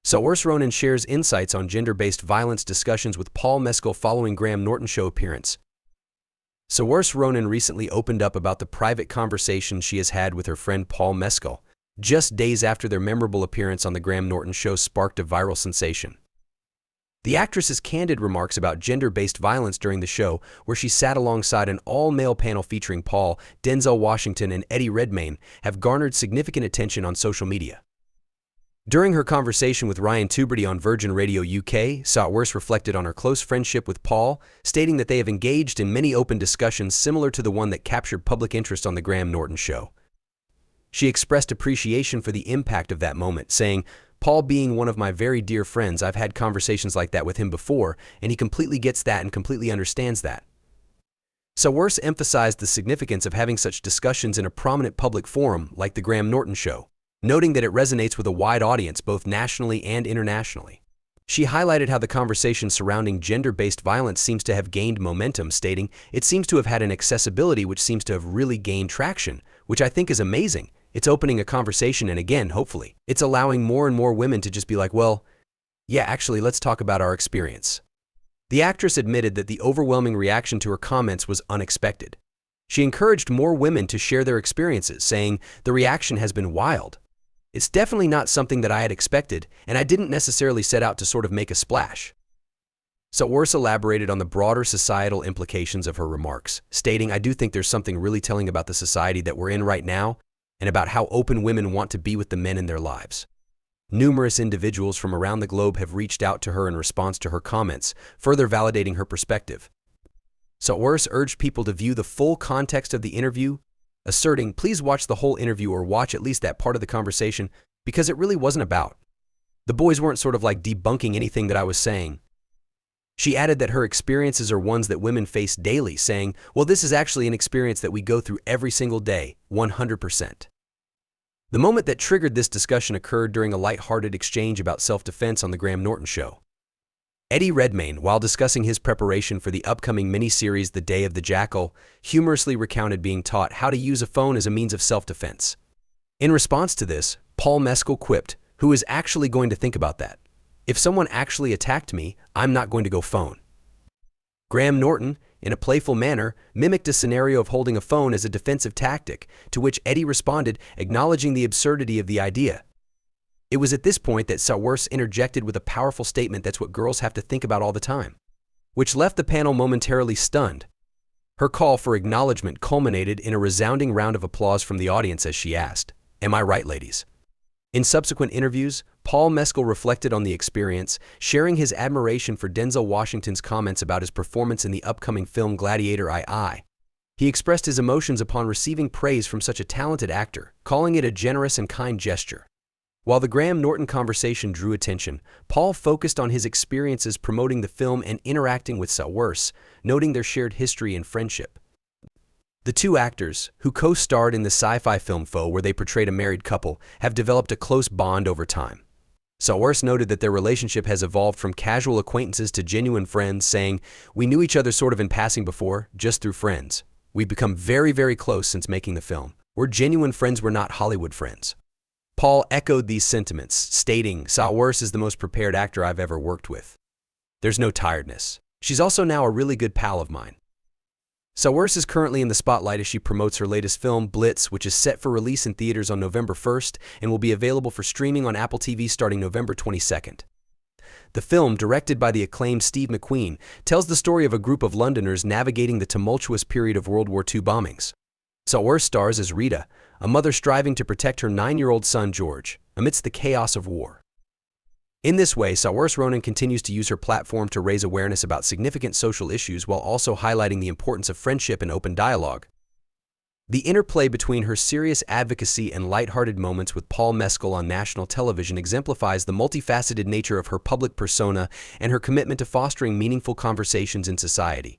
Saoirse Ronan shares insights on gender-based violence discussions with Paul Mescal following Graham Norton Show appearance. Saoirse Ronan recently opened up about the private conversation she has had with her friend Paul Mescal, just days after their memorable appearance on the Graham Norton Show sparked a viral sensation. The actress's candid remarks about gender-based violence during the show, where she sat alongside an all-male panel featuring Paul, Denzel Washington, and Eddie Redmayne, have garnered significant attention on social media. During her conversation with Ryan Tubridy on Virgin Radio UK, Saoirse reflected on her close friendship with Paul, stating that they have engaged in many open discussions similar to the one that captured public interest on the Graham Norton Show. She expressed appreciation for the impact of that moment, saying, "Paul being one of my very dear friends, I've had conversations like that with him before, and he completely gets that and completely understands that." Saoirse emphasized the significance of having such discussions in a prominent public forum like the Graham Norton Show, noting that it resonates with a wide audience both nationally and internationally. She highlighted how the conversation surrounding gender-based violence seems to have gained momentum, stating, "It seems to have had an accessibility which seems to have really gained traction, which I think is amazing. It's opening a conversation, and again, hopefully, it's allowing more and more women to just be like, well, yeah, actually, let's talk about our experience." The actress admitted that the overwhelming reaction to her comments was unexpected. She encouraged more women to share their experiences, saying, "The reaction has been wild. It's definitely not something that I had expected, and I didn't necessarily set out to sort of make a splash." Saoirse elaborated on the broader societal implications of her remarks, stating, "I do think there's something really telling about the society that we're in right now, and about how open women want to be with the men in their lives." Numerous individuals from around the globe have reached out to her in response to her comments, further validating her perspective. Saoirse urged people to view the full context of the interview, asserting, "Please watch the whole interview or watch at least that part of the conversation, because it really wasn't about. The boys weren't sort of like debunking anything that I was saying." She added that her experiences are ones that women face daily, saying, "Well, this is actually an experience that we go through every single day, 100%. The moment that triggered this discussion occurred during a light-hearted exchange about self-defense on the Graham Norton Show. Eddie Redmayne, while discussing his preparation for the upcoming miniseries The Day of the Jackal, humorously recounted being taught how to use a phone as a means of self-defense. In response to this, Paul Mescal quipped, "Who is actually going to think about that? If someone actually attacked me, I'm not going to go phone." Graham Norton, in a playful manner, mimicked a scenario of holding a phone as a defensive tactic, to which Eddie responded, acknowledging the absurdity of the idea. It was at this point that Saoirse interjected with a powerful statement that's what girls have to think about all the time, which left the panel momentarily stunned. Her call for acknowledgement culminated in a resounding round of applause from the audience as she asked, "Am I right, ladies?" In subsequent interviews, Paul Mescal reflected on the experience, sharing his admiration for Denzel Washington's comments about his performance in the upcoming film Gladiator II. He expressed his emotions upon receiving praise from such a talented actor, calling it a generous and kind gesture. While the Graham Norton conversation drew attention, Paul focused on his experiences promoting the film and interacting with Saoirse, noting their shared history and friendship. The two actors, who co-starred in the sci-fi film Foe where they portrayed a married couple, have developed a close bond over time. Saoirse noted that their relationship has evolved from casual acquaintances to genuine friends, saying, "We knew each other sort of in passing before, just through friends. We've become very, very close since making the film. We're genuine friends, we're not Hollywood friends." Paul echoed these sentiments, stating, "Saoirse is the most prepared actor I've ever worked with. There's no tiredness. She's also now a really good pal of mine." Saoirse is currently in the spotlight as she promotes her latest film, Blitz, which is set for release in theaters on November 1st and will be available for streaming on Apple TV starting November 22nd. The film, directed by the acclaimed Steve McQueen, tells the story of a group of Londoners navigating the tumultuous period of World War II bombings. Saoirse stars as Rita, a mother striving to protect her 9-year-old son George, amidst the chaos of war. In this way, Saoirse Ronan continues to use her platform to raise awareness about significant social issues while also highlighting the importance of friendship and open dialogue. The interplay between her serious advocacy and lighthearted moments with Paul Mescal on national television exemplifies the multifaceted nature of her public persona and her commitment to fostering meaningful conversations in society.